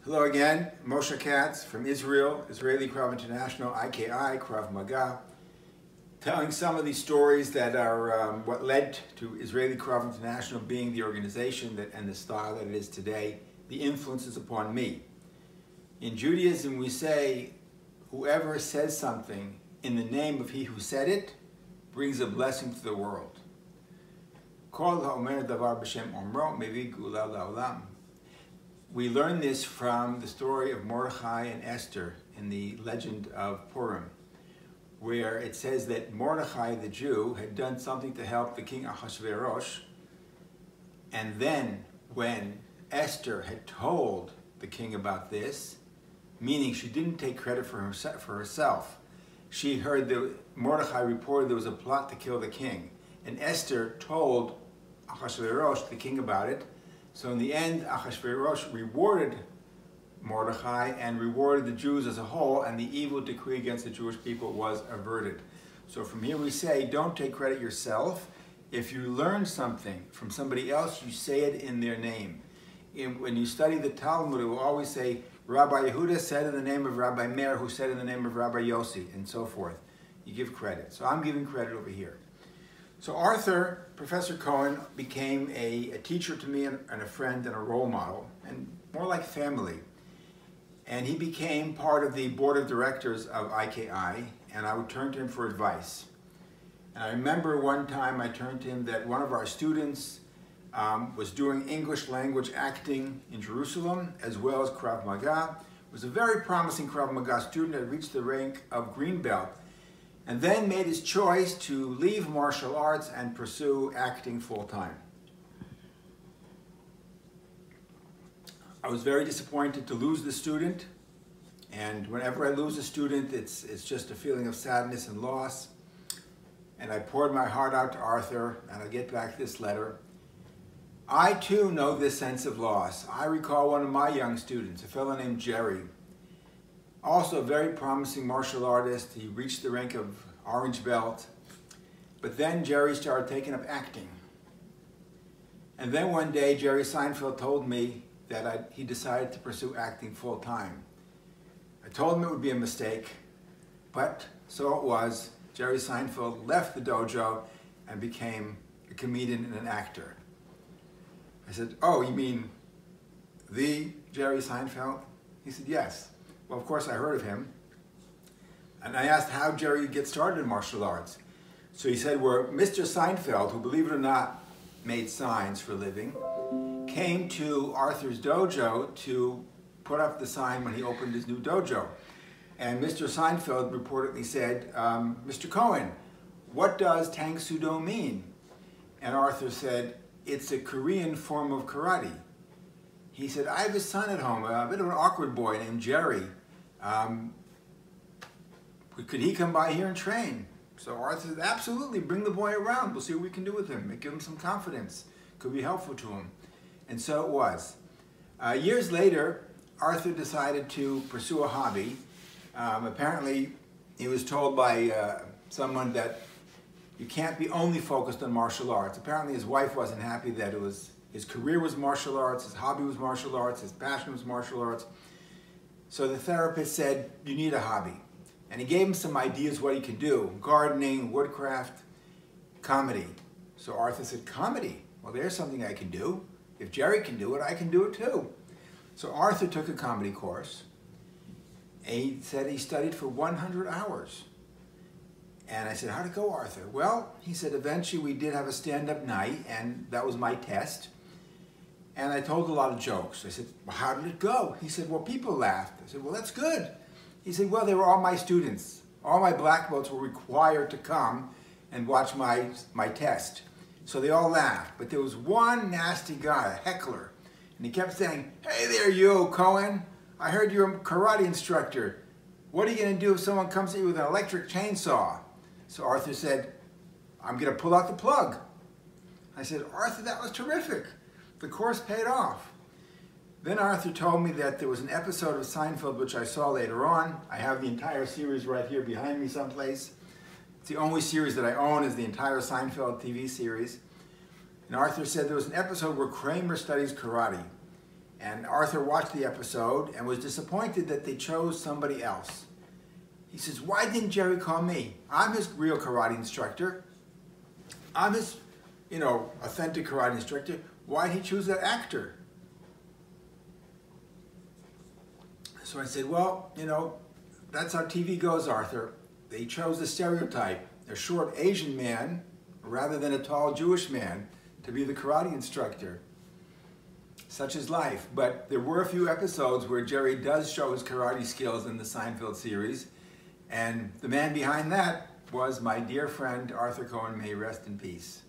Hello again, Moshe Katz from Israel, Israeli Krav International, IKI, Krav Maga, telling some of these stories that are what led to Israeli Krav International being the organization and the style that it is today, the influences upon me. In Judaism we say, whoever says something in the name of he who said it, brings a blessing to the world. Kol ha'omer davar b'shem omro mevi gula la'olam. We learn this from the story of Mordechai and Esther in the legend of Purim, where it says that Mordechai the Jew had done something to help the king Ahasuerus, and then when Esther had told the king about this, meaning she didn't take credit for herself, she heard that Mordechai reported there was a plot to kill the king, and Esther told Ahasuerus, the king, about it. So in the end, Ahasuerus rewarded Mordechai and rewarded the Jews as a whole, and the evil decree against the Jewish people was averted. So from here we say, don't take credit yourself. If you learn something from somebody else, you say it in their name. When you study the Talmud, it will always say, Rabbi Yehuda said in the name of Rabbi Meir, who said in the name of Rabbi Yossi, and so forth. You give credit. So I'm giving credit over here. So Arthur, Professor Cohen, became a teacher to me and a friend and a role model, and more like family. And he became part of the board of directors of IKI, and I would turn to him for advice. And I remember one time I turned to him that one of our students was doing English language acting in Jerusalem, as well as Krav Maga. Was a very promising Krav Maga student, had reached the rank of Green Belt, and then made his choice to leave martial arts and pursue acting full-time. I was very disappointed to lose the student, and whenever I lose a student, it's just a feeling of sadness and loss. And I poured my heart out to Arthur, and I get back this letter. I too know this sense of loss. I recall one of my young students, a fellow named Jerry, also a very promising martial artist. He reached the rank of orange belt, but then Jerry started taking up acting. And then one day Jerry Seinfeld told me that he decided to pursue acting full time. I told him it would be a mistake, but so it was. Jerry Seinfeld left the dojo and became a comedian and an actor. I said, oh, you mean the Jerry Seinfeld? He said, yes. Well, of course, I heard of him. And I asked how Jerry get started in martial arts. So he said, well, Mr. Seinfeld, who, believe it or not, made signs for a living, came to Arthur's dojo to put up the sign when he opened his new dojo. And Mr. Seinfeld reportedly said, Mr. Cohen, what does Tang Sudo mean? And Arthur said, it's a Korean form of karate. He said, I have a son at home, a bit of an awkward boy named Jerry. Could he come by here and train? So Arthur said, absolutely, bring the boy around. We'll see what we can do with him. Give him some confidence. Could be helpful to him. And so it was. Years later, Arthur decided to pursue a hobby. Apparently, he was told by someone that you can't be only focused on martial arts. Apparently, his wife wasn't happy that his career was martial arts, his hobby was martial arts, his passion was martial arts. So the therapist said, you need a hobby. And he gave him some ideas what he could do: gardening, woodcraft, comedy. So Arthur said, comedy? Well, there's something I can do. If Jerry can do it, I can do it too. So Arthur took a comedy course. And he said he studied for 100 hours. And I said, how'd it go, Arthur? Well, he said, eventually we did have a stand-up night, and that was my test. And I told a lot of jokes. I said, well, how did it go? He said, well, people laughed. I said, well, that's good. He said, well, they were all my students. All my black belts were required to come and watch my test. So they all laughed. But there was one nasty guy, a heckler, and he kept saying, hey there, you, Cohen. I heard you're a karate instructor. What are you going to do if someone comes at you with an electric chainsaw? So Arthur said, I'm going to pull out the plug. I said, Arthur, that was terrific. The course paid off. Then Arthur told me that there was an episode of Seinfeld which I saw later on. I have the entire series right here behind me someplace. It's the only series that I own is the entire Seinfeld TV series. And Arthur said there was an episode where Kramer studies karate. And Arthur watched the episode and was disappointed that they chose somebody else. He says, why didn't Jerry call me? I'm his real karate instructor. I'm his, authentic karate instructor. Why did he choose that actor? So I said, well, that's how TV goes, Arthur. They chose the stereotype, a short Asian man rather than a tall Jewish man to be the karate instructor. Such is life. But there were a few episodes where Jerry does show his karate skills in the Seinfeld series. And the man behind that was my dear friend Arthur Cohen. May he rest in peace.